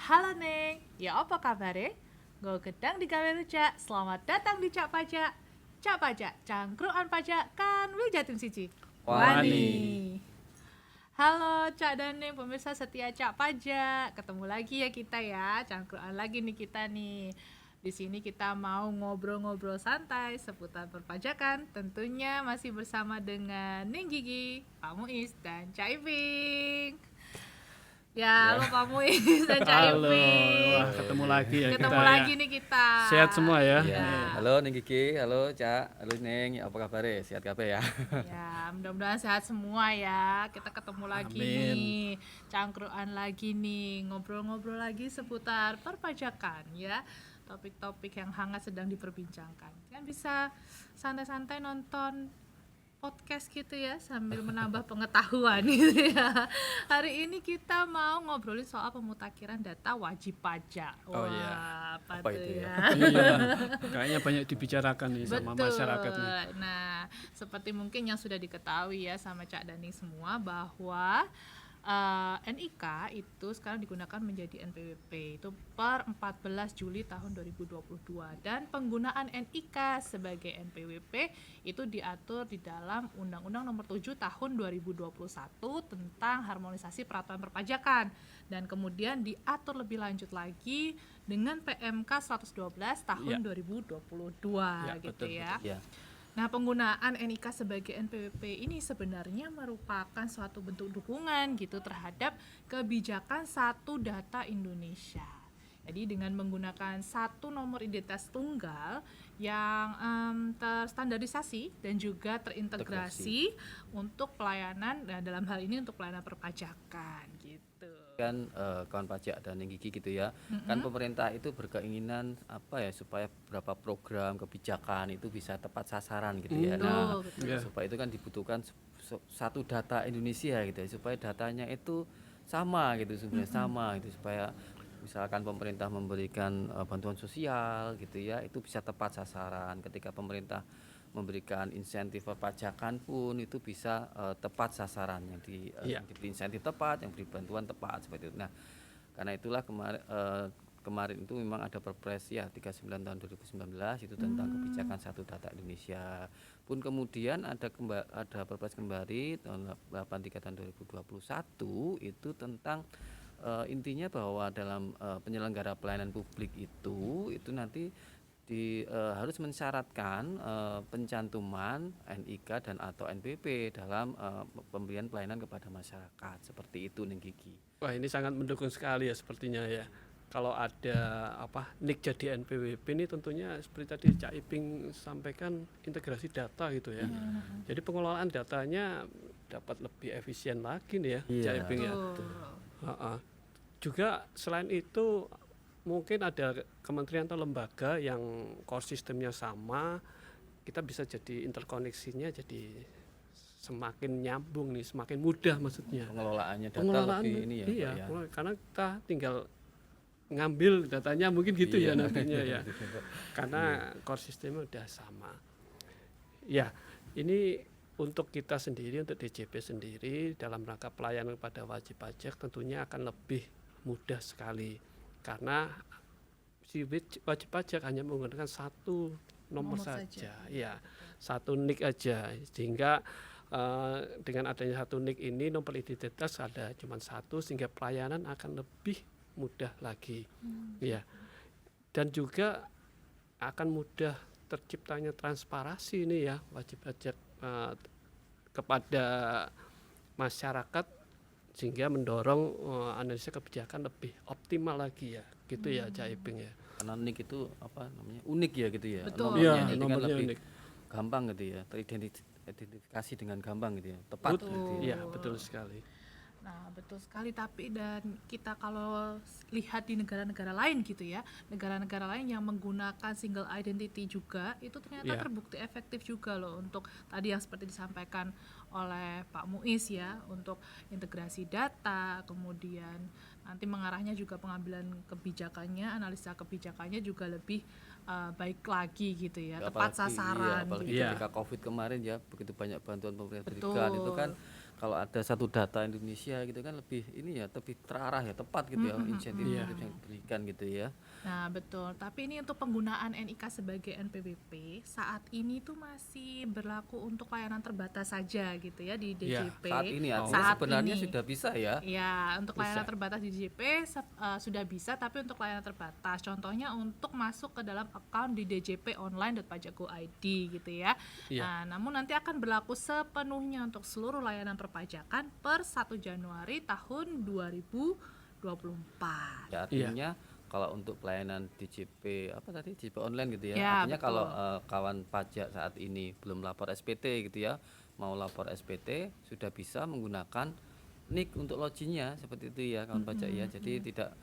Halo Neng, ya apa kabar? Gue gedang digawe rujak. Selamat datang di Cak Pajak. Cak Pajak, cangkruan pajak kan Jatim siji. Wani. Halo Cak dan Neng, pemirsa setia Cak Pajak. Ketemu lagi ya kita ya, cangkruan lagi nih kita nih. Di sini kita mau ngobrol-ngobrol santai seputar perpajakan. Tentunya masih bersama dengan Neng Gigi, Pak Muiz, dan Cak Iping. Ya, halo Pak Muiz dan Cak Halo, Iping. wah ketemu lagi ya Ketemu kita lagi ya. nih kita. Sehat semua ya. Iya. Halo Neng Kiki, halo Cak, halo Neng, apa kabar? Sehat kabeh ya? Ya, mudah-mudahan sehat semua ya. Kita ketemu lagi Amin. nih, cangkruan lagi nih, ngobrol-ngobrol lagi seputar perpajakan ya. Topik-topik yang hangat sedang diperbincangkan. Kan bisa santai-santai nonton podcast gitu ya sambil menambah pengetahuan gitu ya. Hari ini kita mau ngobrolin soal pemutakhiran data wajib pajak. Oh Wah, iya. apa Apa tuh itu ya? ya? Iya, kayaknya banyak dibicarakan nih sama Betul. masyarakat nih. Nah, seperti mungkin yang sudah diketahui ya sama Cak Dani semua bahwa NIK itu sekarang digunakan menjadi NPWP itu per 14 Juli tahun 2022 dan penggunaan NIK sebagai NPWP itu diatur di dalam Undang-Undang Nomor 7 tahun 2021 tentang harmonisasi peraturan perpajakan dan kemudian diatur lebih lanjut lagi dengan PMK 112 tahun Ya. 2022 Ya, gitu betul, ya. Ya. Nah, penggunaan NIK sebagai NPWP ini sebenarnya merupakan suatu bentuk dukungan gitu terhadap kebijakan satu data Indonesia. Jadi dengan menggunakan satu nomor identitas tunggal yang terstandarisasi dan juga terintegrasi untuk pelayanan, nah dalam hal ini untuk pelayanan perpajakan gitu. Kan kawan pajak dan Neng Kiki gitu ya. Kan pemerintah itu berkeinginan apa ya supaya beberapa program kebijakan itu bisa tepat sasaran gitu ya. Nah, Betul. Ya. supaya itu kan dibutuhkan satu data Indonesia gitu ya, supaya datanya itu sama gitu sebenarnya sama gitu supaya misalkan pemerintah memberikan bantuan sosial gitu ya itu bisa tepat sasaran ketika pemerintah memberikan insentif perpajakan pun itu bisa tepat sasaran yang Iya. yang diberi insentif tepat yang beri bantuan tepat seperti itu. Nah karena itulah kemarin itu memang ada Perpres ya 39 tahun 2019 itu tentang kebijakan satu data Indonesia pun kemudian ada Perpres kembali tahun 83 tahun 2021 itu tentang intinya bahwa dalam penyelenggara pelayanan publik itu nanti harus mensyaratkan pencantuman NIK dan atau NPWP dalam pemberian pelayanan kepada masyarakat seperti itu Neng Gigi. Wah, ini sangat mendukung sekali ya sepertinya ya. Kalau ada NIK jadi NPWP ini tentunya seperti tadi Cak Iping sampaikan integrasi data gitu ya. Jadi pengelolaan datanya dapat lebih efisien lagi nih ya, Cak Iping ya. Juga selain itu mungkin ada kementerian atau lembaga yang core sistemnya sama, kita bisa jadi interkoneksinya jadi semakin nyambung nih, semakin mudah maksudnya. Pengelolaannya data Pengelolaan lebih ini ya, iya, Pak, ya. karena kita tinggal ngambil datanya mungkin gitu Iya. ya nantinya ya. Karena core sistemnya udah sama. Ya, ini untuk kita sendiri, untuk DJP sendiri dalam rangka pelayanan kepada wajib pajak tentunya akan lebih mudah sekali karena si wajib pajak hanya menggunakan satu nomor saja. Ya, satu NIK aja sehingga dengan adanya satu NIK ini nomor identitas ada cuma satu sehingga pelayanan akan lebih mudah lagi. Ya. Dan juga akan mudah terciptanya transparansi ini ya wajib pajak kepada masyarakat sehingga mendorong analisa kebijakan lebih optimal lagi ya gitu ya Cak Iping ya. Karena NIK itu apa namanya unik ya gitu ya. Betul. Nomornya Iya, jadi kan nomornya lebih unik. gampang gitu ya, teridentifikasi dengan gampang gitu ya, tepat gitu ya. Iya, betul sekali. Nah, betul sekali, tapi dan kita kalau lihat di negara-negara lain gitu ya, negara-negara lain yang menggunakan single identity juga itu ternyata Iya. terbukti efektif juga loh untuk tadi yang seperti disampaikan oleh Pak Muiz ya, untuk integrasi data, kemudian nanti mengarahnya juga pengambilan kebijakannya, analisa kebijakannya juga lebih baik lagi gitu ya, tepat sasaran apalagi gitu. Iya. ketika COVID kemarin ya begitu banyak bantuan pemerintah Betul. berikan itu kan kalau ada satu data Indonesia gitu kan lebih ini ya, lebih terarah ya, tepat gitu ya, insentif-insentif yang diberikan gitu ya. Nah, betul. Tapi ini untuk penggunaan NIK sebagai NPWP saat ini tuh masih berlaku untuk layanan terbatas saja gitu ya di Iya, DJP. Saat ini artinya Saat sebenarnya ini. sudah bisa ya. Ya, untuk layanan Bisa. terbatas di DJP sudah bisa, tapi untuk layanan terbatas. Contohnya untuk masuk ke dalam account di djponline.pajak.go.id gitu ya. Iya. Nah, namun nanti akan berlaku sepenuhnya untuk seluruh layanan perpajakan per 1 Januari tahun 2024. Ya, artinya kalau untuk pelayanan DJP apa tadi, DJP online gitu ya, Ya, artinya betul. kalau kawan pajak saat ini belum lapor SPT gitu ya, mau lapor SPT sudah bisa menggunakan NIK untuk loginnya seperti itu ya kawan pajak ya. Jadi tidak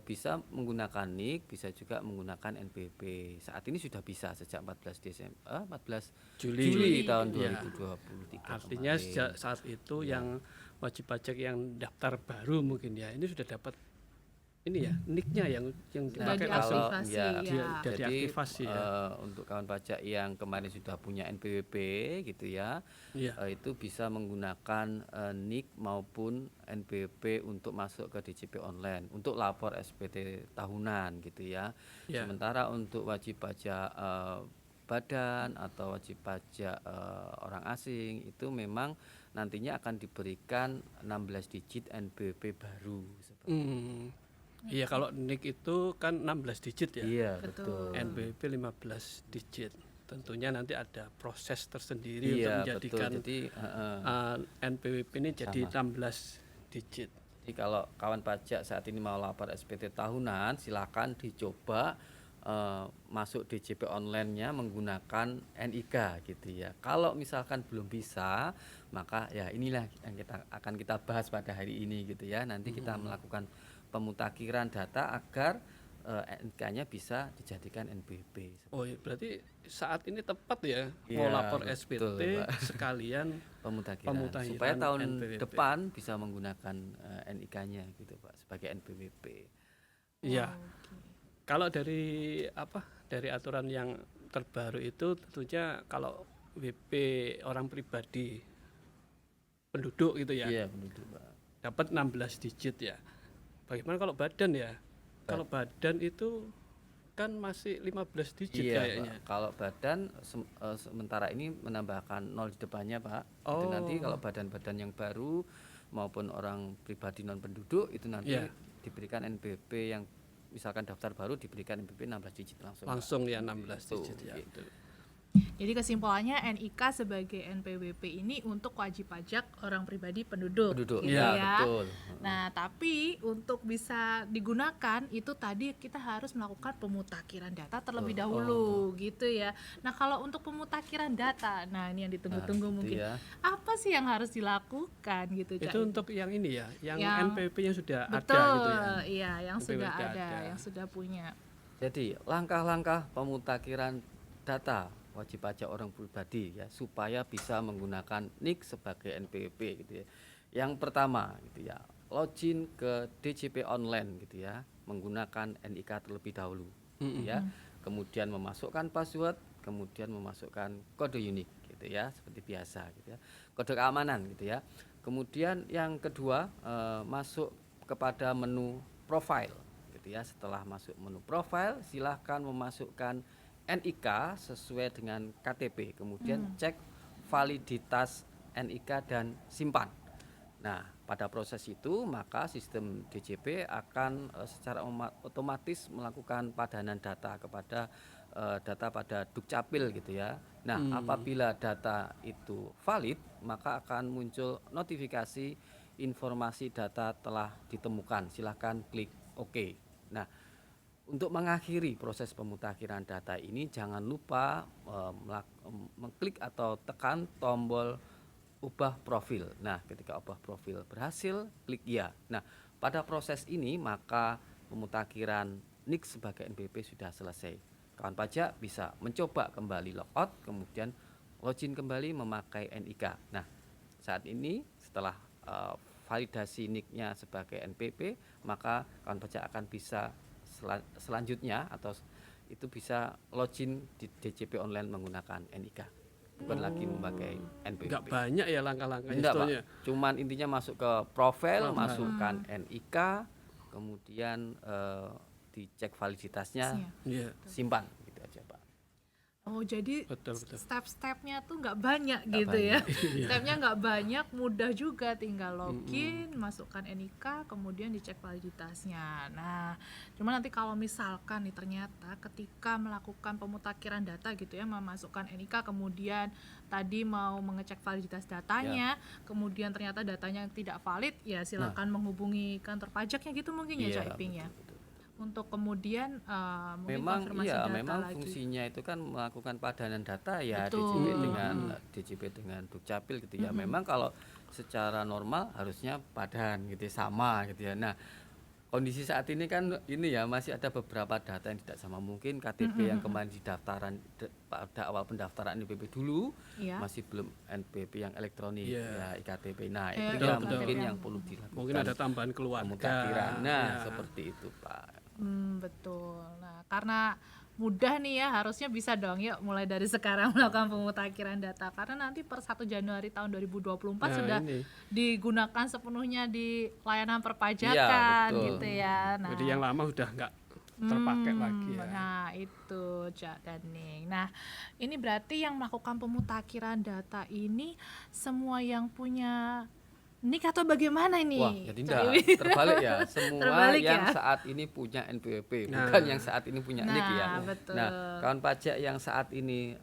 bisa menggunakan NIK, bisa juga menggunakan NPWP. Saat ini sudah bisa sejak 14 Juli tahun Iya. 2023 Artinya kemarin. sejak saat itu yang wajib pajak yang daftar baru mungkin ya, ini sudah dapat ini ya, nicknya yang Sudah dipakai Nah, langsung. diaktifasi, ya, ya. Sudah jadi diaktifasi ya. untuk kawan pajak yang kemarin sudah punya NPWP gitu ya, Iya. itu bisa menggunakan NIK maupun NPWP untuk masuk ke DJP online untuk lapor SPT tahunan gitu ya. Ya. Sementara untuk wajib pajak badan atau wajib pajak orang asing itu memang nantinya akan diberikan 16 digit NPWP baru seperti Iya, kalau NIK itu kan 16 digit ya. Iya, Betul. betul. NPWP 15 digit. Tentunya nanti ada proses tersendiri untuk Iya, menjadikan betul. Jadi NPWP ini jadi 16 digit. Jadi kalau kawan pajak saat ini mau lapor SPT tahunan, silakan dicoba masuk DJP online-nya menggunakan NIK gitu ya. Kalau misalkan belum bisa, maka ya inilah yang akan kita bahas pada hari ini gitu ya. Nanti kita melakukan pemutakhiran data agar NIK-nya bisa dijadikan NPWP. Oh, iya, berarti saat ini tepat ya Iya, mau lapor betul, SPT Pak. sekalian Pemutakhiran supaya tahun depan bisa menggunakan NIK-nya gitu Pak sebagai NPWP. Iya. Kalau dari dari aturan yang terbaru itu tentunya kalau WP orang pribadi penduduk gitu ya, Iya, penduduk Pak. dapat 16 digit ya. Bagaimana kalau badan ya? Kalau badan itu kan masih 15 digit Iya, kayaknya. Pak. Kalau badan sementara ini menambahkan 0 di depannya Pak. Itu nanti kalau badan-badan yang baru maupun orang pribadi non penduduk itu nanti diberikan NPWP yang misalkan daftar baru diberikan NPWP 16 digit langsung. Pak. Langsung ya 16 Gitu, digit ya. gitu. Jadi kesimpulannya NIK sebagai NPWP ini untuk wajib pajak orang pribadi penduduk, Penduduk, gitu ya, ya. betul. Nah, tapi untuk bisa digunakan itu tadi kita harus melakukan pemutakhiran data terlebih dahulu, gitu ya. Nah, kalau untuk pemutakhiran data, nah ini yang ditunggu-tunggu Gitu mungkin. ya. Apa sih yang harus dilakukan gitu, Cak? Itu untuk yang ini ya, yang Yang- NPWP yang sudah Betul, ada gitu ya. iya, yang NPWP sudah ada. ada, yang sudah punya. Jadi langkah-langkah pemutakhiran data wajib pajak orang pribadi ya supaya bisa menggunakan NIK sebagai NPWP gitu ya. Yang pertama gitu ya, login ke DJP online gitu ya, menggunakan NIK terlebih dahulu gitu ya. Kemudian memasukkan password, kemudian memasukkan kode unik gitu ya, seperti biasa gitu ya. Kode keamanan gitu ya. Kemudian yang kedua masuk kepada menu profile gitu ya. Setelah masuk menu profile, silahkan memasukkan NIK sesuai dengan KTP, kemudian cek validitas NIK dan simpan. Nah, pada proses itu maka sistem DJP akan secara otomatis melakukan padanan data kepada data pada Dukcapil gitu ya. Nah, apabila data itu valid, maka akan muncul notifikasi informasi data telah ditemukan. Silahkan klik OK. Nah, untuk mengakhiri proses pemutakhiran data ini jangan lupa mengklik atau tekan tombol ubah profil. Nah, ketika ubah profil berhasil, klik ya. Nah, pada proses ini maka pemutakhiran NIK sebagai NPWP sudah selesai. Kawan pajak bisa mencoba kembali logout, kemudian login kembali memakai NIK. Nah, saat ini setelah validasi NIK-nya sebagai NPWP, maka kawan pajak akan bisa selanjutnya atau itu bisa login di DJP online menggunakan NIK. bukan lagi memakai NPWP. Nggak banyak ya langkah-langkah Enggak, Pak. istilahnya. Cuman intinya masuk ke profil, Profil. masukkan NIK, kemudian dicek validitasnya, Iya. Iya, simpan gitu aja, Pak. Oh, jadi betul betul. step-stepnya tuh nggak banyak Nggak gitu ya. Iya. Stepnya nggak banyak, mudah juga, tinggal login, masukkan NIK, kemudian dicek validitasnya. Nah, cuma nanti kalau misalkan nih ternyata ketika melakukan pemutakhiran data gitu ya, memasukkan NIK, kemudian tadi mau mengecek validitas datanya, kemudian ternyata datanya tidak valid, ya silakan menghubungi kantor pajaknya gitu mungkin ya, Cak Iping ya. betul. Untuk kemudian mungkin Memang konfirmasi iya, data memang lagi. fungsinya itu kan melakukan padanan data ya, Betul. DJP dengan Dukcapil gitu ya. Memang kalau secara normal harusnya padan gitu ya, sama gitu ya. Nah, kondisi saat ini kan ini ya masih ada beberapa data yang tidak sama. Mungkin KTP yang kemarin di daftaran pada awal pendaftaran NPWP dulu Iya. masih belum NPWP yang elektronik Iya. ya, iktp. Nah, Iya, itu betul, yang betul. mungkin yang perlu dilakukan. Mungkin ada tambahan keluarga. pemutakhiran. Nah, Ya. seperti itu, Pak. Betul. Nah, karena mudah nih ya, harusnya bisa dong yuk mulai dari sekarang melakukan pemutakhiran data, karena nanti per 1 Januari tahun 2024 Nah, sudah ini. digunakan sepenuhnya di layanan Iya, perpajakan betul. gitu ya. Nah, Jadi yang lama udah nggak terpakai lagi ya. Nah, itu Cak Daning. Nah, ini berarti yang melakukan pemutakhiran data ini semua yang punya NIK atau bagaimana ini? Wah, jadi Cak enggak, Iwi? terbalik ya. Semua Terbalik yang ya? saat ini punya NPWP, Nah. bukan yang saat ini punya NIK ya. Nah, betul. Nah, kawan pajak yang saat ini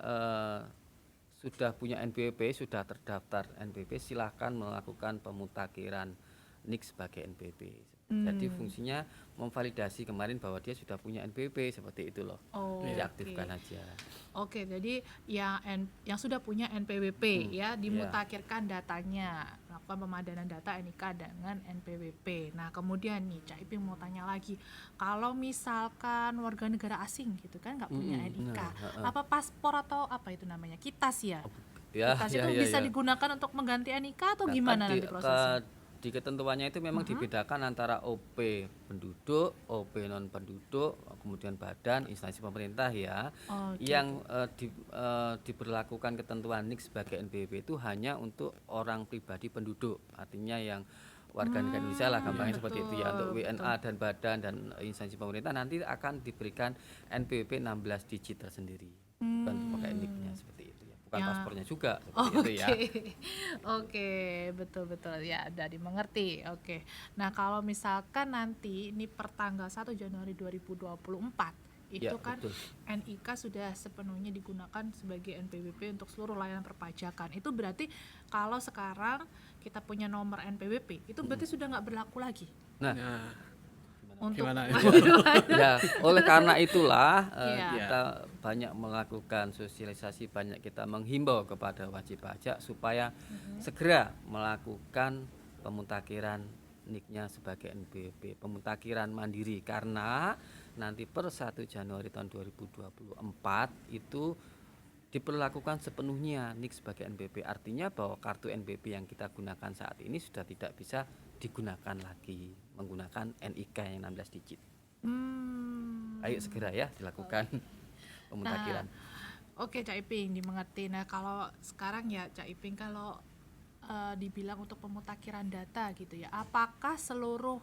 sudah punya NPWP, sudah terdaftar NPWP, silahkan melakukan pemutakhiran NIK sebagai NPWP. Jadi fungsinya memvalidasi kemarin bahwa dia sudah punya NPWP, seperti itu loh. Oh, Diaktifkan oke. aja. Oke, jadi yang sudah punya NPWP ya, dimutakhirkan datanya, melakukan pemadanan data NIK dengan NPWP. Nah, kemudian nih Cak Iping mau tanya lagi, kalau misalkan warga negara asing gitu kan nggak punya NIK, apa paspor atau apa itu namanya, kitas ya? Ya, Kitas ya, itu ya, bisa ya. digunakan untuk mengganti NIK atau Nah, gimana kan nanti prosesnya? di ketentuannya itu memang dibedakan antara OP penduduk, OP non penduduk, kemudian badan, instansi pemerintah ya. Oh, Yang diberlakukan ketentuan NIK sebagai NPWP itu hanya untuk orang pribadi penduduk, artinya yang warga negara Indonesia lah gampangnya seperti itu ya. Untuk WNA dan badan dan instansi pemerintah nanti akan diberikan NPWP 16 digit tersendiri, bukan pakai NIK-nya seperti itu ya, bukan Ya. paspornya juga Oh, seperti itu ya. Oke, betul ya, udah dimengerti. Oke. Nah, kalau misalkan nanti ini per tanggal 1 Januari 2024 itu Ya, kan betul. NIK sudah sepenuhnya digunakan sebagai NPWP untuk seluruh layanan perpajakan. Itu berarti kalau sekarang kita punya nomor NPWP, itu berarti sudah nggak berlaku lagi Nah, Nah, untuk gimana? ya oleh karena itulah Iya. kita banyak melakukan sosialisasi, banyak kita menghimbau kepada wajib pajak supaya segera melakukan pemutakhiran NIK-nya sebagai NPWP, pemutakhiran mandiri, karena nanti per 1 Januari tahun 2024 itu diperlakukan sepenuhnya NIK sebagai NPWP, artinya bahwa kartu NPWP yang kita gunakan saat ini sudah tidak bisa digunakan lagi menggunakan NIK yang 16 digit. Ayo segera ya dilakukan pemutakhiran. Oke, Cak Iping, dimengerti. Nah, kalau sekarang ya Cak Iping, kalau dibilang untuk pemutakhiran data gitu ya, apakah seluruh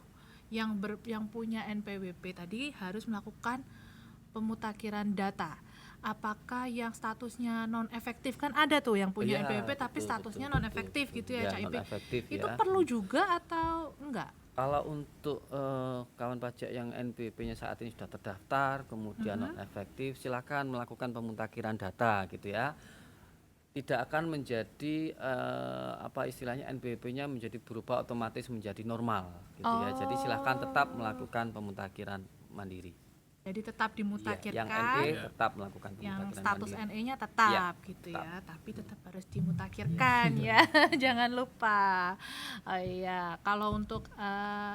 yang punya NPWP tadi harus melakukan pemutakhiran data? Apakah yang statusnya non efektif, kan ada tuh yang punya Iya, NPWP tapi betul, statusnya betul, non efektif betul. gitu ya, Ya, Cak Iping. non-efektif Itu ya. perlu juga atau enggak? Kalau untuk kawan pajak yang NPWP-nya saat ini sudah terdaftar, kemudian non efektif, silakan melakukan pemutakhiran data gitu ya. Tidak akan menjadi apa istilahnya NPWP-nya menjadi berubah otomatis menjadi normal gitu ya. Jadi silakan tetap melakukan pemutakhiran mandiri. Jadi tetap Iya, yang dimutakhirkan, NE tetap melakukan yang pemutakhiran status mandiri. NE-nya tetap Iya, gitu tetap. ya, tapi tetap harus dimutakhirkan ya. Jangan lupa. Oh iya, kalau untuk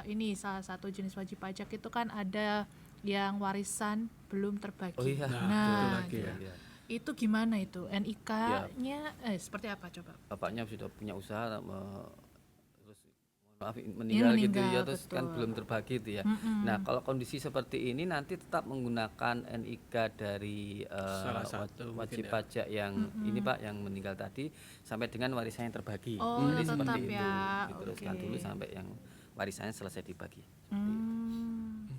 ini salah satu jenis wajib pajak itu kan ada yang warisan belum terbagi. Oh iya, Nah, Nah, betul lagi gitu. ya. Iya. Itu gimana itu? NIK-nya seperti apa coba? Bapaknya sudah punya usaha terus maaf meninggal gitu ya, meninggal, terus kan betul. belum terbagi itu ya. Nah, kalau kondisi seperti ini nanti tetap menggunakan NIK dari Salah satu mungkin wajib ya. pajak yang ini Pak, yang meninggal tadi sampai dengan warisan yang terbagi. Oh, Jadi tetap seperti itu ya. diteruskan Oke. dulu sampai yang warisannya selesai dibagi. Hmm.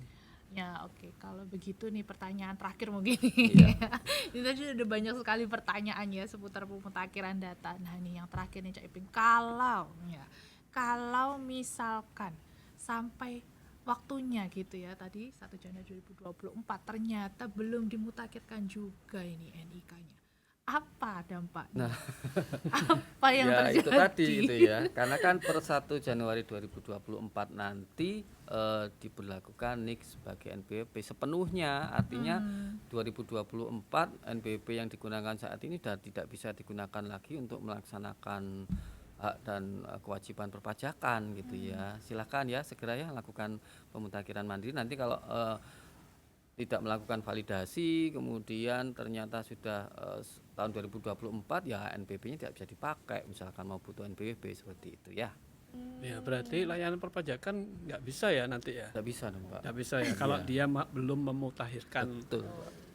Ya, oke. Kalau begitu nih pertanyaan terakhir mungkin. Iya. Ini tadi udah banyak sekali pertanyaan ya seputar pemutakhiran data. Nah, nih yang terakhir nih Cak Ipin. Kalau misalkan sampai waktunya gitu ya, tadi 1 Januari 2024 ternyata belum dimutakhirkan juga ini NIK-nya. Apa dampaknya? Nah, Apa yang ya terjadi? itu tadi itu ya, karena kan per 1 Januari 2024 nanti diberlakukan NIK sebagai NPWP sepenuhnya, artinya 2024 NPWP yang digunakan saat ini sudah tidak bisa digunakan lagi untuk melaksanakan hak dan kewajiban perpajakan gitu ya. Silakan ya segera ya lakukan pemutakhiran mandiri. Nanti kalau tidak melakukan validasi kemudian ternyata sudah tahun 2024 ya NPWP-nya tidak bisa dipakai, misalkan mau butuh NPWP seperti itu ya. Ya berarti layanan perpajakan nggak bisa ya nanti ya. Tidak bisa dong Pak. Nggak bisa ya kalau dia belum memutakhirkan Betul.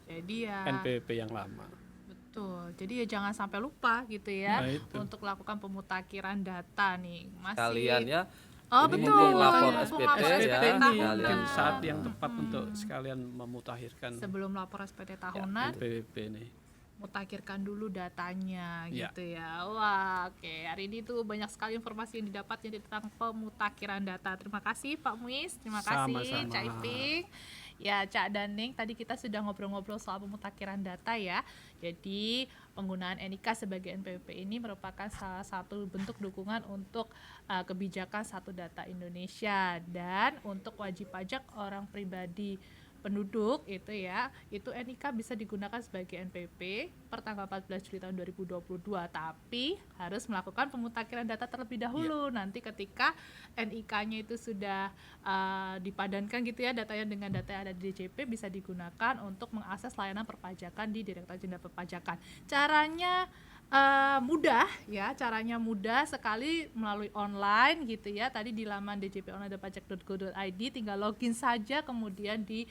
Jadi ya NPWP yang lama. betul. Jadi ya jangan sampai lupa gitu ya Nah, itu. untuk melakukan pemutakhiran data nih. Masih Kalian ya. Oh, ini betul. mumpung lapor Mumpung SPT lapor ya. SPT SPT ini tahunan. mungkin saat yang tepat untuk sekalian memutakhirkan sebelum lapor SPT tahunan NPWP nih. mutakhirkan dulu datanya Ya. gitu ya. Wah, oke. Hari ini tuh banyak sekali informasi yang didapatnya tentang pemutakhiran data. Terima kasih Pak Muiz, terima kasih Sama-sama. Cak Iping. Ya, Cak Daning, tadi kita sudah ngobrol-ngobrol soal pemutakhiran data ya. Jadi, penggunaan NIK sebagai NPWP ini merupakan salah satu bentuk dukungan untuk kebijakan Satu Data Indonesia, dan untuk wajib pajak orang pribadi penduduk itu ya, itu NIK bisa digunakan sebagai NPWP per tanggal 14 Juli tahun 2022, tapi harus melakukan pemutakhiran data terlebih dahulu. Nanti ketika NIK-nya itu sudah dipadankan gitu ya datanya dengan data yang ada di DJP, bisa digunakan untuk mengakses layanan perpajakan di Direktorat Jenderal Perpajakan. Caranya mudah ya, caranya mudah sekali melalui online gitu ya. Tadi di laman djponline.pajak.go.id tinggal login saja, kemudian di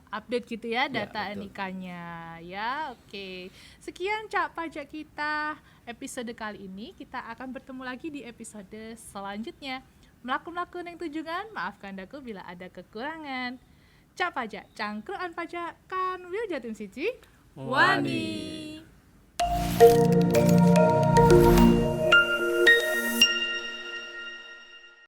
update gitu ya data betul. NIK-nya ya. Oke. Sekian Cak Pajak kita episode kali ini. Kita akan bertemu lagi di episode selanjutnya. Melaku-melaku neng tujuan, maafkan daku bila ada kekurangan. Cak Pajak, cangkruan pajakan Wil Jatim Siji. Wani. Wani.